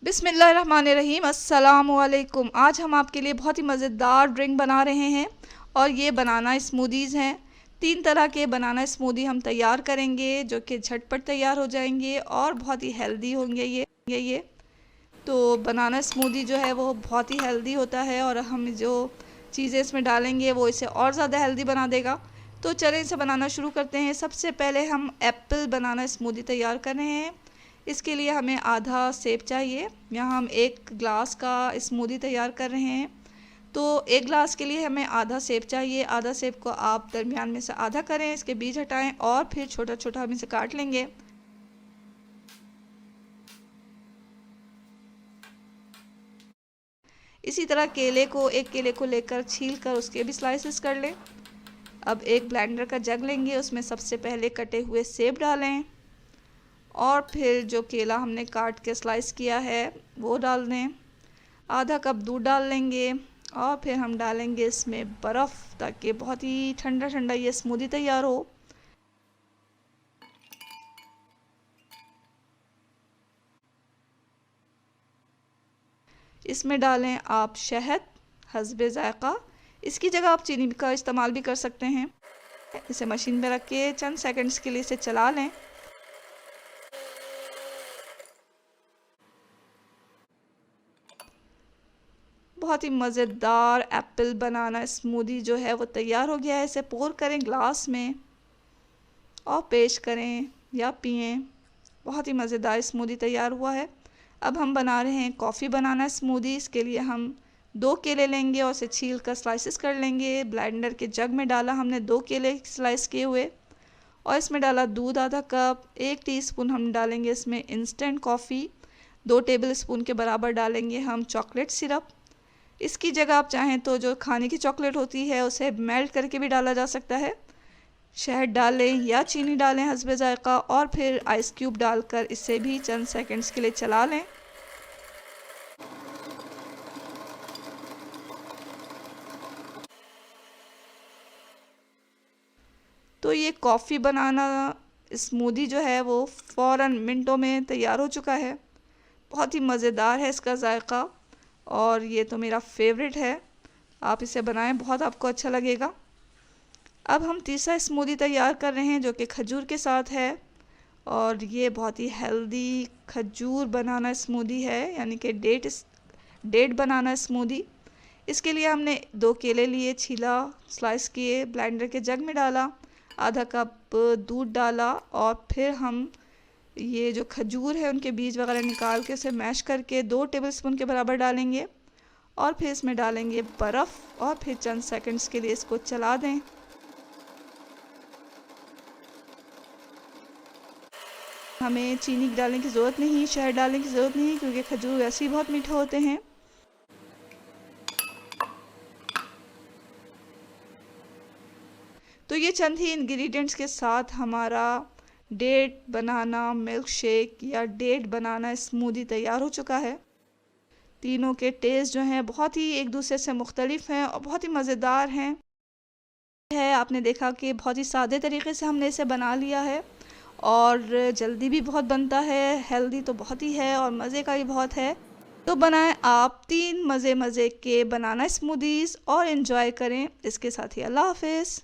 बिस्मिल्लाहिर्रहमानिर्रहीम अस्सलाम वालेकुम। आज हम आपके लिए बहुत ही मज़ेदार ड्रिंक बना रहे हैं और ये बनाना स्मूदीज़ हैं। 3 तरह के बनाना स्मूदी हम तैयार करेंगे जो कि झटपट तैयार हो जाएंगे और बहुत ही हेल्दी होंगे ये। तो बनाना स्मूदी जो है वो बहुत ही हेल्दी होता है और हम जो चीज़ें इसमें डालेंगे वो इसे और ज़्यादा हेल्दी बना देगा। तो चलें इसे बनाना शुरू करते हैं। सबसे पहले हम एप्पल बनाना स्मूदी तैयार कर रहे हैं। इसके लिए हमें आधा सेब चाहिए। यहाँ हम 1 ग्लास का स्मूदी तैयार कर रहे हैं, तो 1 ग्लास के लिए हमें आधा सेब चाहिए। आधा सेब को आप दरमियान में से आधा करें, इसके बीज हटाएं और फिर छोटा छोटा हम इसे काट लेंगे। इसी तरह एक केले को लेकर छील कर उसके भी स्लाइसेस कर लें। अब एक ब्लेंडर का जग लेंगे, उसमें सबसे पहले कटे हुए सेब डालें और फिर जो केला हमने काट के स्लाइस किया है वो डाल दें। आधा कप दूध डाल लेंगे और फिर हम डालेंगे इसमें बर्फ़ ताकि बहुत ही ठंडा ठंडा ये स्मूदी तैयार हो। इसमें डालें आप शहद हस्बे ज़ायक़ा। इसकी जगह आप चीनी का इस्तेमाल भी कर सकते हैं। इसे मशीन में रख के चंद सेकंड्स के लिए इसे चला लें। बहुत ही मज़ेदार एप्पल बनाना स्मूदी जो है वो तैयार हो गया है। इसे पोर करें ग्लास में और पेश करें या पिएं। बहुत ही मज़ेदार स्मूदी तैयार हुआ है। अब हम बना रहे हैं कॉफ़ी बनाना स्मूदी। इसके लिए हम 2 केले लेंगे और उसे छील कर स्लाइसेस कर लेंगे। ब्लेंडर के जग में डाला हमने 2 केले स्लाइस किए हुए और इसमें डाला दूध आधा कप। 1 टीस्पून हम डालेंगे इसमें इंस्टेंट कॉफ़ी। 2 टेबल स्पून के बराबर डालेंगे हम चॉकलेट सिरप। इसकी जगह आप चाहें तो जो खाने की चॉकलेट होती है उसे मेल्ट करके भी डाला जा सकता है। शहद डालें या चीनी डालें हस्बे ज़ायक़ा और फिर आइस क्यूब डालकर इसे भी चंद सेकंड्स के लिए चला लें। तो ये कॉफ़ी बनाना स्मूदी जो है वो फ़ौरन मिनटों में तैयार हो चुका है। बहुत ही मज़ेदार है इसका ज़ायक़ा और ये तो मेरा फेवरेट है। आप इसे बनाएं, बहुत आपको अच्छा लगेगा। अब हम तीसरा स्मूदी तैयार कर रहे हैं जो कि खजूर के साथ है और ये बहुत ही हेल्दी खजूर बनाना स्मूदी है, यानी कि डेट बनाना स्मूदी। इसके लिए हमने 2 केले लिए, छीला, स्लाइस किए, ब्लेंडर के जग में डाला, आधा कप दूध डाला और फिर हम ये जो खजूर है उनके बीज वगैरह निकाल के उसे मैश करके 2 टेबलस्पून के बराबर डालेंगे और फिर इसमें डालेंगे बर्फ़ और फिर चंद सेकंड्स के लिए इसको चला दें। हमें चीनी डालने की ज़रूरत नहीं, शहद डालने की ज़रूरत नहीं क्योंकि खजूर वैसे ही बहुत मीठे होते हैं। तो ये चंद ही इंग्रेडिएंट्स के साथ हमारा डेट बनाना मिल्क शेक या डेट बनाना स्मूदी तैयार हो चुका है। तीनों के टेस्ट जो हैं बहुत ही एक दूसरे से मुख्तलिफ हैं और बहुत ही मज़ेदार हैं। आपने देखा कि बहुत ही सादे तरीके से हमने इसे बना लिया है और जल्दी भी बहुत बनता है, हेल्दी तो बहुत ही है और मज़े का भी बहुत है। तो बनाएं आप 3 मज़े के बनाना स्मूदीज़ और इन्जॉय करें। इसके साथ ही अल्लाह हाफ़िज़।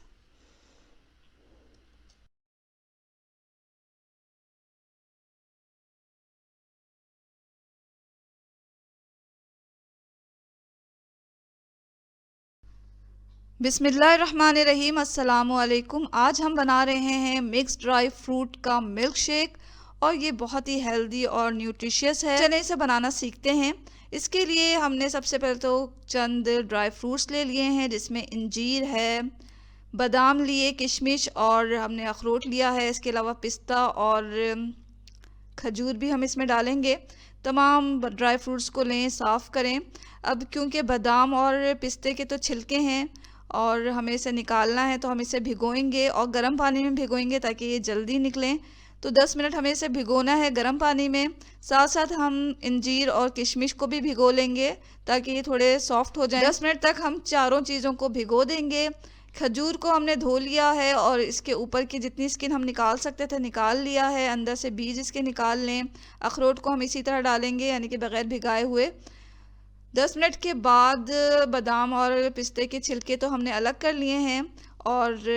बिस्मिल्लाहिर्रहमानिर्रहीम अस्सलामु अलैकुम। आज हम बना रहे हैं मिक्स ड्राई फ्रूट का मिल्क शेक और ये बहुत ही हेल्दी और न्यूट्रिशियस है। चलिए इसे बनाना सीखते हैं। इसके लिए हमने सबसे पहले तो चंद ड्राई फ्रूट्स ले लिए हैं जिसमें इंजीर है, बादाम लिए, किशमिश और हमने अखरोट लिया है। इसके अलावा पिस्ता और खजूर भी हम इसमें डालेंगे। तमाम ड्राई फ्रूट्स को लें, साफ़ करें। अब क्योंकि बादाम और पिस्ते के तो छिलके हैं और हमें इसे निकालना है तो हम इसे भिगोएंगे और गर्म पानी में भिगोएंगे ताकि ये जल्दी निकलें। तो 10 मिनट हमें इसे भिगोना है गर्म पानी में। साथ साथ हम इंजीर और किशमिश को भी भिगो लेंगे ताकि ये थोड़े सॉफ्ट हो जाएं। 10 मिनट तक हम चारों चीज़ों को भिगो देंगे। खजूर को हमने धो लिया है और इसके ऊपर की जितनी स्किन हम निकाल सकते थे निकाल लिया है, अंदर से बीज इसके निकाल लें। अखरोट को हम इसी तरह डालेंगे, यानी कि बग़ैर भिगाए हुए। 10 मिनट के बाद बादाम और पिस्ते के छिलके तो हमने अलग कर लिए हैं और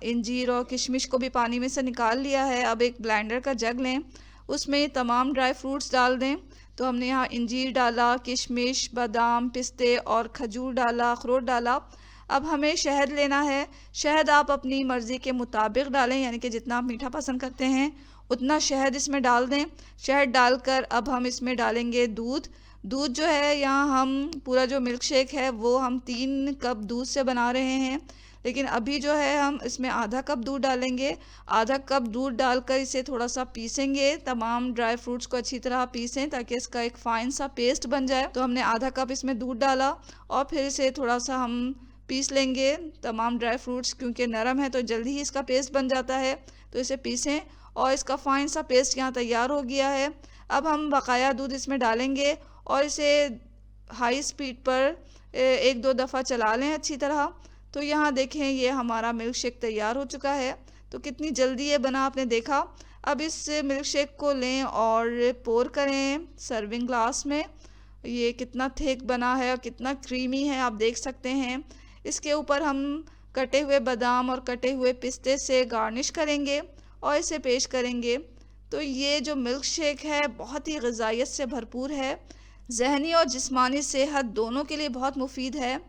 इंजीर और किशमिश को भी पानी में से निकाल लिया है। अब एक ब्लेंडर का जग लें, उसमें तमाम ड्राई फ्रूट्स डाल दें। तो हमने यहाँ इंजीर डाला, किशमिश, बादाम, पिस्ते और खजूर डाला, अखरोट डाला। अब हमें शहद लेना है। शहद आप अपनी मर्ज़ी के मुताबिक डालें, यानी कि जितना आप मीठा पसंद करते हैं उतना शहद इसमें डाल दें। शहद डालकर अब हम इसमें डालेंगे दूध। दूध जो है, यहाँ हम पूरा जो मिल्क शेक है वो हम 3 कप दूध से बना रहे हैं, लेकिन अभी जो है हम इसमें आधा कप दूध डालेंगे। आधा कप दूध डालकर इसे थोड़ा सा पीसेंगे, तमाम ड्राई फ्रूट्स को अच्छी तरह पीसें ताकि इसका एक फ़ाइन सा पेस्ट बन जाए। तो हमने आधा कप इसमें दूध डाला और फिर इसे थोड़ा सा हम पीस लेंगे। तमाम ड्राई फ्रूट्स क्योंकि नरम है तो जल्दी ही इसका पेस्ट बन जाता है, तो इसे पीसें और इसका फ़ाइन सा पेस्ट यहाँ तैयार हो गया है। अब हम बकाया दूध इसमें डालेंगे और इसे हाई स्पीड पर 1-2 दफ़ा चला लें अच्छी तरह। तो यहाँ देखें ये हमारा मिल्क शेक तैयार हो चुका है। तो कितनी जल्दी ये बना आपने देखा। अब इस मिल्क शेक को लें और पोर करें सर्विंग ग्लास में। ये कितना थिक बना है और कितना क्रीमी है आप देख सकते हैं। इसके ऊपर हम कटे हुए बादाम और कटे हुए पिस्ते से गार्निश करेंगे और इसे पेश करेंगे। तो ये जो मिल्क शेक है बहुत ही ग़िज़ाइयत से भरपूर है, ज़हनी और जिस्मानी सेहत दोनों के लिए बहुत मुफीद है।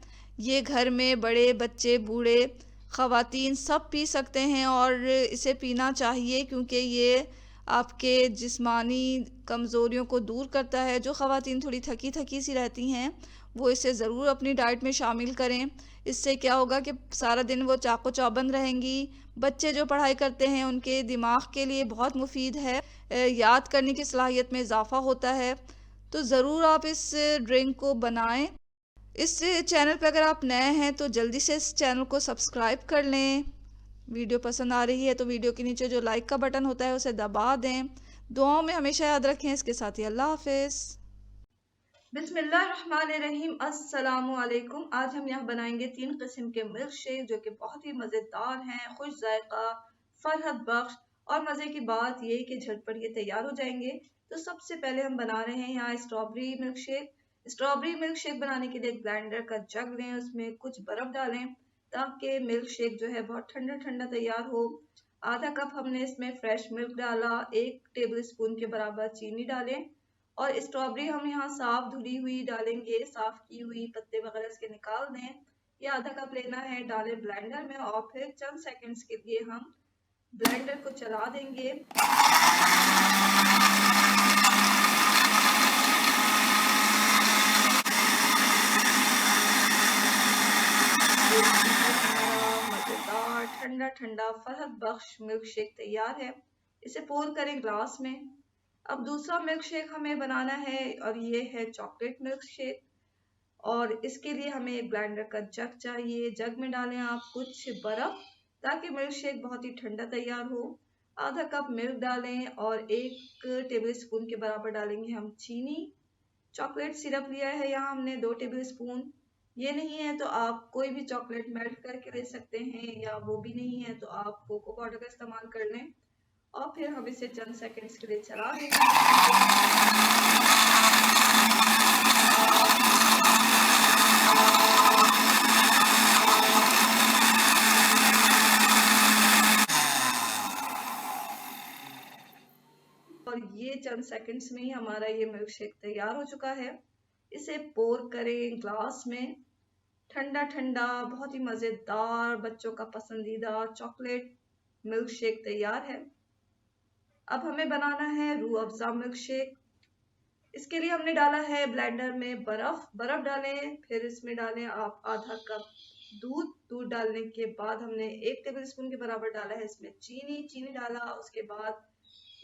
ये घर में बड़े बच्चे बूढ़े ख़वातीन सब पी सकते हैं और इसे पीना चाहिए क्योंकि ये आपके जिस्मानी कमज़ोरियों को दूर करता है। जो ख़वातीन थोड़ी थकी थकी सी रहती हैं वो इसे ज़रूर अपनी डाइट में शामिल करें। इससे क्या होगा कि सारा दिन वो चाको चौबंद रहेंगी। बच्चे जो पढ़ाई करते हैं उनके दिमाग के लिए बहुत मुफीद है, याद करने की सलाहियत में इजाफ़ा होता है। तो ज़रूर आप इस ड्रिंक को बनाएं। इस चैनल पर अगर आप नए हैं तो जल्दी से इस चैनल को सब्सक्राइब कर लें। वीडियो पसंद आ रही है तो वीडियो के नीचे जो लाइक का बटन होता है उसे दबा दें। दुआओं में हमेशा याद रखें। इसके साथ ही अल्लाह हाफिज़। बिस्मिल्लाहिर्रहमानिर्रहीम, अस्सलामु अलैकुम। आज हम यहाँ बनाएंगे 3 किस्म के मिल्क शेक जो कि बहुत ही मज़ेदार हैं, खुश जायका, फरहत बख्श। और मज़े की बात ये कि झटपट ये तैयार हो जाएंगे। तो सबसे पहले हम बना रहे हैं यहाँ strawberry milk shake. Strawberry milk shake बनाने के लिए एक ब्लेंडर का जग लें, उसमें कुछ बर्फ़ डालें ताकि मिल्क शेक जो है बहुत ठंडा ठंडा तैयार हो। आधा कप हमने इसमें फ्रेश मिल्क डाला, 1 टेबल स्पून के बराबर चीनी डालें और स्ट्रॉबेरी हम यहाँ साफ धुली हुई डालेंगे, साफ की हुई पत्ते वगैरह इसके निकाल दें। ये आधा कप लेना है, डालें ब्लेंडर में और फिर चंद सेकंड्स के लिए हम ब्लेंडर को चला देंगे। मज़ेदार ठंडा ठंडा फरहत बख्श मिल्क शेक तैयार है। इसे पोर करें ग्लास में। अब दूसरा मिल्क शेक हमें बनाना है और ये है चॉकलेट मिल्क शेक। और इसके लिए हमें एक ब्लेंडर का जग चाहिए। जग में डालें आप कुछ बर्फ़ ताकि मिल्क शेक बहुत ही ठंडा तैयार हो। आधा कप मिल्क डालें और 1 टेबल स्पून के बराबर डालेंगे हम चीनी। चॉकलेट सिरप लिया है यहाँ हमने 2 टेबल स्पून। ये नहीं है तो आप कोई भी चॉकलेट मेल्ट करके ले सकते हैं, या वो भी नहीं है तो आप कोको पाउडर का इस्तेमाल कर लें। और फिर हम इसे चंद सेकंड्स के लिए चला देंगे। और ये चंद सेकंड्स में ही हमारा ये मिल्क शेक तैयार हो चुका है। इसे पोर करें ग्लास में। ठंडा ठंडा बहुत ही मज़ेदार बच्चों का पसंदीदा चॉकलेट मिल्क शेक तैयार है। अब हमें बनाना है रूह अफ़ज़ा मिल्क शेक। इसके लिए हमने डाला है ब्लेंडर में बर्फ़ डालें, फिर इसमें डालें आप आधा कप दूध डालने के बाद हमने 1 टेबल स्पून के बराबर डाला है इसमें चीनी डाला। उसके बाद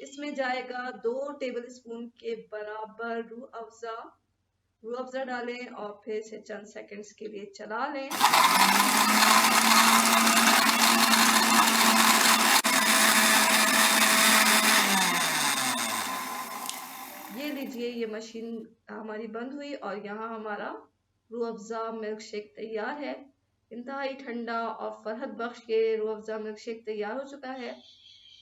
इसमें जाएगा 2 टेबल स्पून के बराबर रूह अफ़ज़ा डालें और फिर इसे चंद सेकंड्स के लिए चला लें। ये लीजिए, ये मशीन हमारी बंद हुई और यहाँ हमारा रूह अफ़ज़ा मिल्क शेक तैयार है। इंतहाई ठंडा और फरहत बख्श के रूह अफ़ज़ा मिल्क शेक तैयार हो चुका है।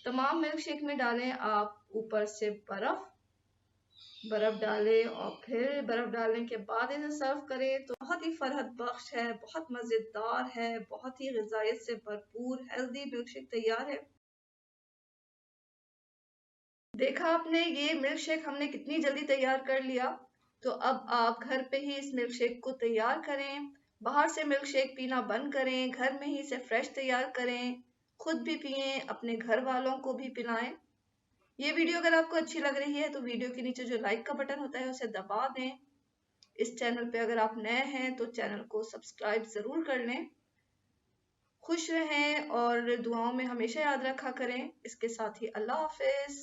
तमाम मिल्क शेक में डालें आप ऊपर से बर्फ डालें और फिर बर्फ डालने के बाद इसे सर्व करें तो बहुत ही फरहत बख्श है, बहुत मज़ेदार है, बहुत ही ग़िज़ाइत से भरपूर हेल्दी मिल्क शेक तैयार है। देखा आपने, ये मिल्क शेक हमने कितनी जल्दी तैयार कर लिया। तो अब आप घर पे ही इस मिल्क शेक को तैयार करें, बाहर से मिल्क शेक पीना बंद करें, घर में ही इसे फ्रेश तैयार करें, खुद भी पिएं, अपने घर वालों को भी पिलाएं। ये वीडियो अगर आपको अच्छी लग रही है तो वीडियो के नीचे जो लाइक का बटन होता है उसे दबा दें। इस चैनल पे अगर आप नए हैं तो चैनल को सब्सक्राइब ज़रूर कर लें। खुश रहें और दुआओं में हमेशा याद रखा करें। इसके साथ ही अल्लाह हाफ़िज़।